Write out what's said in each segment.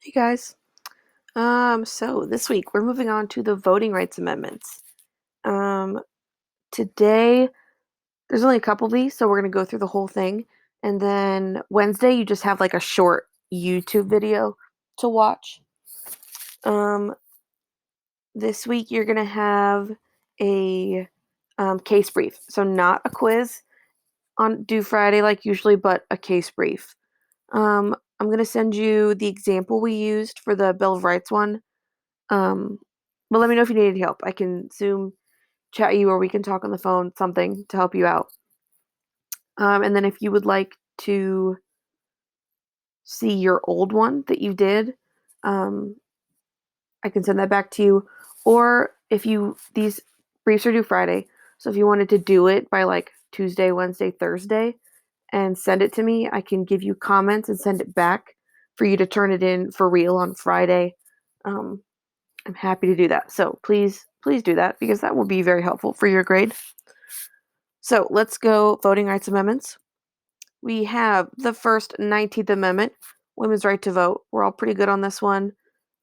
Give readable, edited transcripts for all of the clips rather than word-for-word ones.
Hey guys. So this week we're moving on to the voting rights amendments. Um, Today there's only a couple of these, so we're gonna go through the whole thing. And then Wednesday you just have like a short YouTube video to watch. Um, this week you're gonna have a case brief. So not a quiz on due Friday like usually, but a case brief. I'm gonna send you the example we used for the Bill of Rights one. Um, but let me know if you need any help. I can Zoom chat you or we can talk on the phone, something to help you out. And then if you would like to see your old one that you did, um, I can send that back to you. Or if these briefs are due Friday, so if you wanted to do it by like Tuesday, Wednesday, Thursday, and send it to me, I can give you comments and send it back for you to turn it in for real on Friday. Um, I'm happy to do that. So please do that because that will be very helpful for your grade. So let's go voting rights amendments. We have the first 19th Amendment, women's right to vote. We're all pretty good on this one.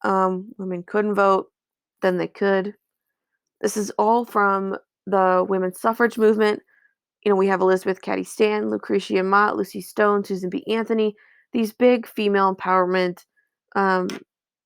Women couldn't vote, then they could. This is all from the women's suffrage movement. We have Elizabeth Cady Stanton, Lucretia Mott, Lucy Stone, Susan B. Anthony, these big female empowerment um,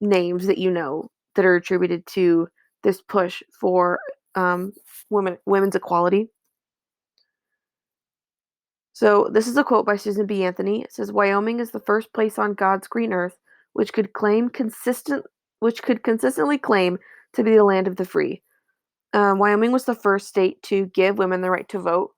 names that you know that are attributed to this push for um, women's equality. So this is a quote by Susan B. Anthony. It says, "Wyoming is the first place on God's green earth which could consistently claim to be the land of the free." Wyoming was the first state to give women the right to vote.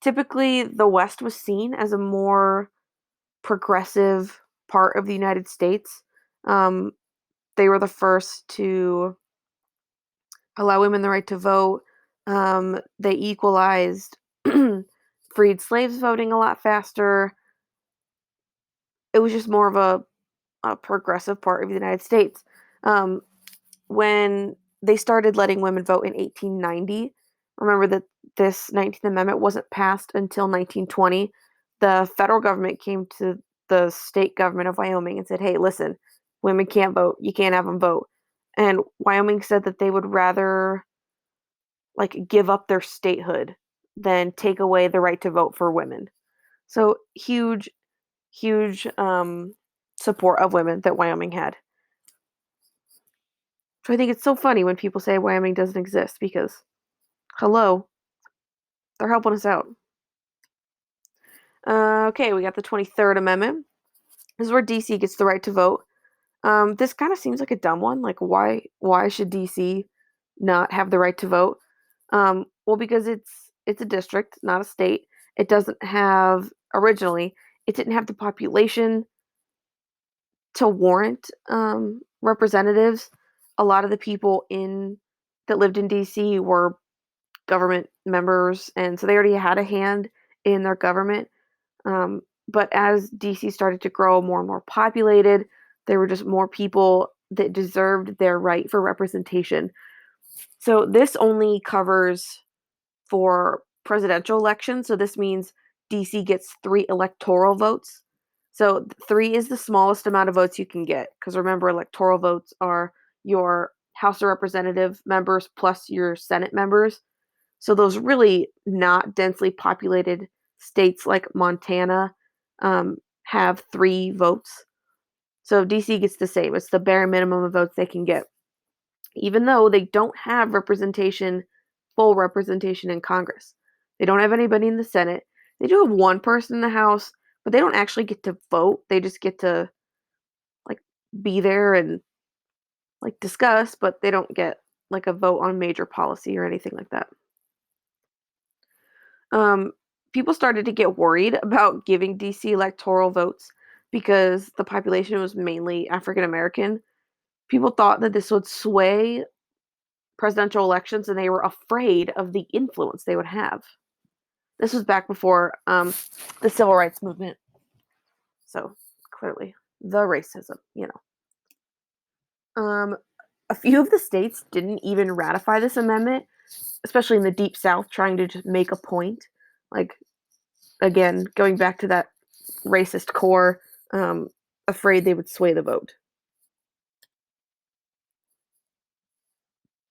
Typically, the West was seen as a more progressive part of the United States. Um, they were the first to allow women the right to vote. They equalized freed slaves voting a lot faster. It was just more of a progressive part of the United States. Um, when they started letting women vote in 1890, remember that this 19th Amendment wasn't passed until 1920. The federal government came to the state government of Wyoming and said, "Hey, listen, women can't vote. You can't have them vote." And Wyoming said that they would rather like give up their statehood than take away the right to vote for women. So huge support of women that Wyoming had. So I think it's so funny when people say Wyoming doesn't exist because, hello, they're helping us out. Okay, we got the 23rd Amendment. This is where DC gets the right to vote. This kind of seems like a dumb one. Like, why should DC not have the right to vote? Well, because it's a district, not a state. It doesn't have originally. It didn't have the population to warrant representatives. A lot of the people in that lived in DC were government members, and so they already had a hand in their government. But as DC started to grow more and more populated, there were just more people that deserved their right for representation. So this only covers for presidential elections. So this means DC gets 3 electoral votes. So 3 is the smallest amount of votes you can get because remember, electoral votes are your House of Representative members plus your Senate members. So those really not densely populated states like Montana have 3 votes. So DC gets the same. It's the bare minimum of votes they can get, even though they don't have full representation in Congress. They don't have anybody in the Senate. They do have one person in the House, but they don't actually get to vote. They just get to like be there and like discuss, but they don't get like a vote on major policy or anything like that. Um, People started to get worried about giving DC electoral votes because the population was mainly African American. People thought that this would sway presidential elections and they were afraid of the influence they would have. This was back before the civil rights movement. So clearly, the racism. A few of the states didn't even ratify this amendment, especially in the Deep South, trying to just make a point. Like, again, going back to that racist core, um, afraid they would sway the vote.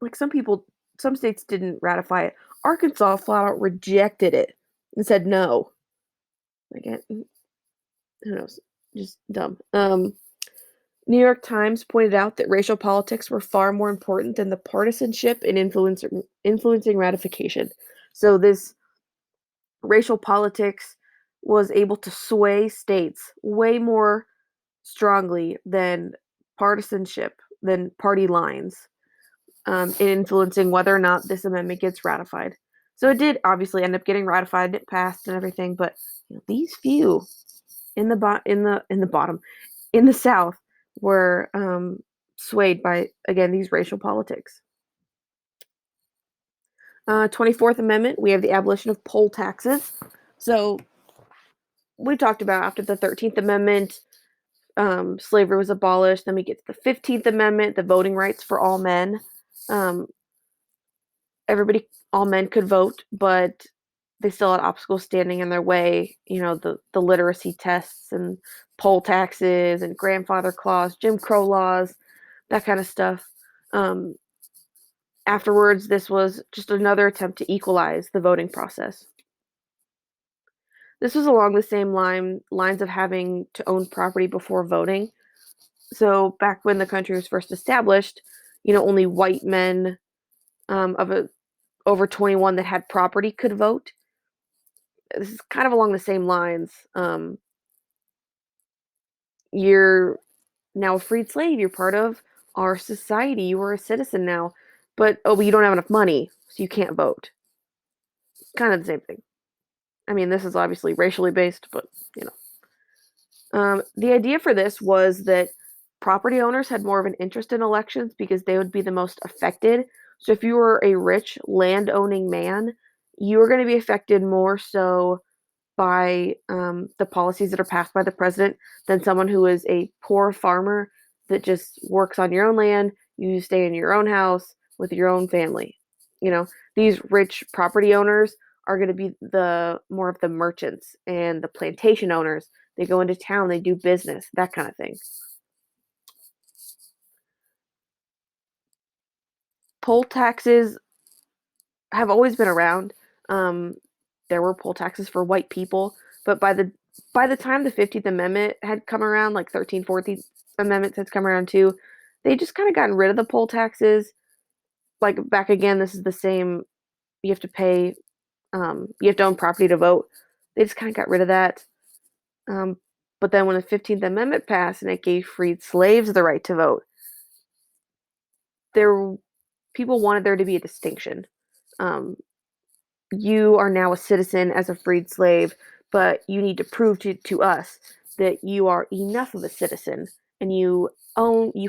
like some states didn't ratify it. Arkansas flat out rejected it and said no. Like, who knows? Just dumb. New York Times pointed out that racial politics were far more important than the partisanship and influencing ratification. So this racial politics was able to sway states way more strongly than partisanship, than party lines, in influencing whether or not this amendment gets ratified. So it did obviously end up getting ratified, it passed and everything, but these few in the bottom in the South were swayed by again these racial politics. 24th Amendment, we have the abolition of poll taxes. So we talked about after the 13th Amendment, slavery was abolished. Then we get to the 15th Amendment, the voting rights for all men. Um, all men could vote, but they still had obstacles standing in their way. The literacy tests and poll taxes and grandfather clause, Jim Crow laws, that kind of stuff. Afterwards, this was just another attempt to equalize the voting process. This was along the same lines of having to own property before voting. So back when the country was first established, only white men over 21 that had property could vote. This is kind of along the same lines. You're now a freed slave. You're part of our society. You are a citizen now. But you don't have enough money, so you can't vote. Kind of the same thing. I mean, this is obviously racially based, but the idea for this was that property owners had more of an interest in elections because they would be the most affected. So if you were a rich land-owning man, you were going to be affected more so by the policies that are passed by the president than someone who is a poor farmer that just works on your own land. You stay in your own house with your own family. These rich property owners are going to be the more of the merchants and the plantation owners. They go into town, they do business, that kind of thing. Poll taxes have always been around. Um, there were poll taxes for white people, but by the time the 15th Amendment had come around, like 13th, 14th Amendments had come around too, they just kind of gotten rid of the poll taxes. Like back again, this is the same. You have to pay. You have to own property to vote. They just kind of got rid of that. Um, but then when the 15th Amendment passed and it gave freed slaves the right to vote, there people wanted there to be a distinction. Um, you are now a citizen as a freed slave, but you need to prove to us that you are enough of a citizen and you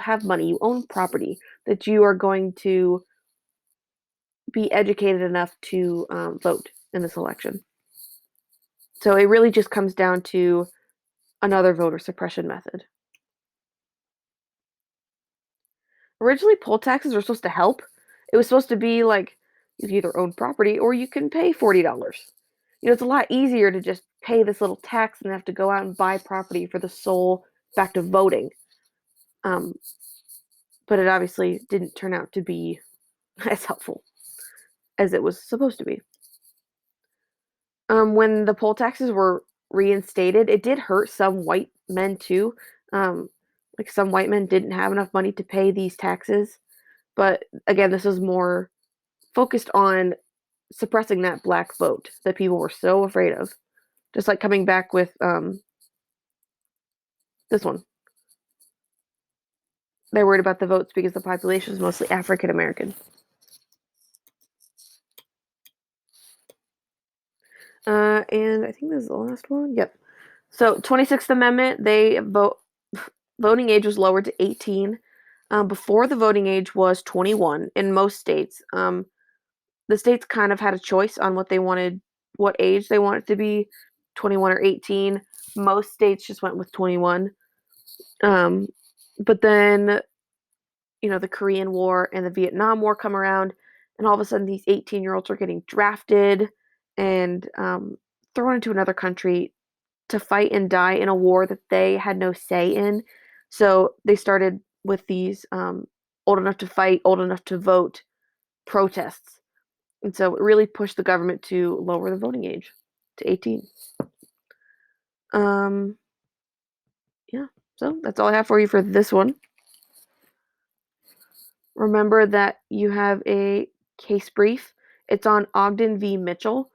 have money, you own property, that you are going to be educated enough to vote in this election. So it really just comes down to another voter suppression method. Originally, poll taxes were supposed to help. It was supposed to be like you can either own property or you can pay $40. It's a lot easier to just pay this little tax than have to go out and buy property for the sole fact of voting. Um, but it obviously didn't turn out to be as helpful as it was supposed to be. When the poll taxes were reinstated, it did hurt some white men too. Like some white men didn't have enough money to pay these taxes. But again, this was more focused on suppressing that black vote that people were so afraid of. Just like coming back with this one. They're worried about the votes because the population is mostly African American. And I think this is the last one. Yep. So 26th Amendment, voting age was lowered to 18. Before the voting age was 21 in most states. The states kind of had a choice on what age they wanted to be, 21 or 18. Most states just went with 21. But then, the Korean War and the Vietnam War come around, and all of a sudden these 18-year-olds are getting drafted and thrown into another country to fight and die in a war that they had no say in. So they started with these old enough to fight, old enough to vote protests. And so it really pushed the government to lower the voting age to 18. Um, yeah, so that's all I have for you for this one. Remember that you have a case brief. It's on Ogden v. Mitchell.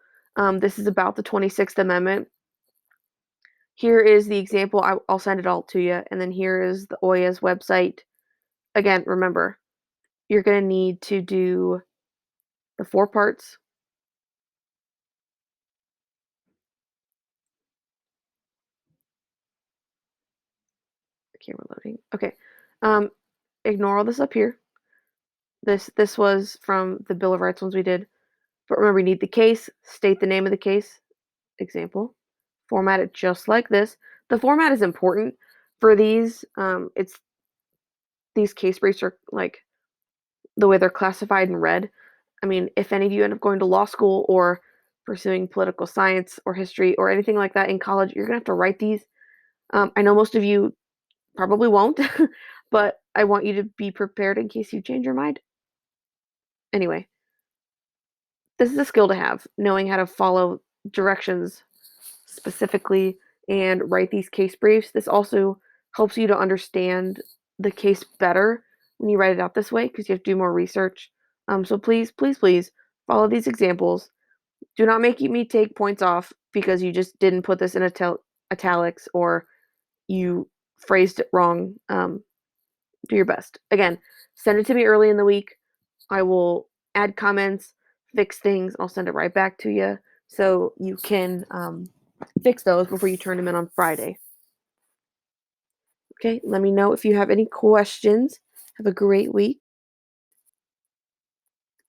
This is about the 26th Amendment. Here is the example. I'll send it all to you. And then here is the OIA's website. Again, remember, you're going to need to do the 4 parts. Camera loading. Okay. Ignore all this up here. This was from the Bill of Rights ones we did. But remember, you need the case, state the name of the case, example, format it just like this. The format is important for these. It's these case briefs are like the way they're classified and read. I mean, if any of you end up going to law school or pursuing political science or history or anything like that in college, you're gonna have to write these. I know most of you probably won't, but I want you to be prepared in case you change your mind. Anyway, this is a skill to have, knowing how to follow directions specifically and write these case briefs. This also helps you to understand the case better when you write it out this way because you have to do more research. So please, please, please follow these examples. Do not make me take points off because you just didn't put this in italics or you phrased it wrong. Do your best. Again, send it to me early in the week. I will add comments, fix things. I'll send it right back to you so you can fix those before you turn them in on Friday. Okay, let me know if you have any questions. Have a great week.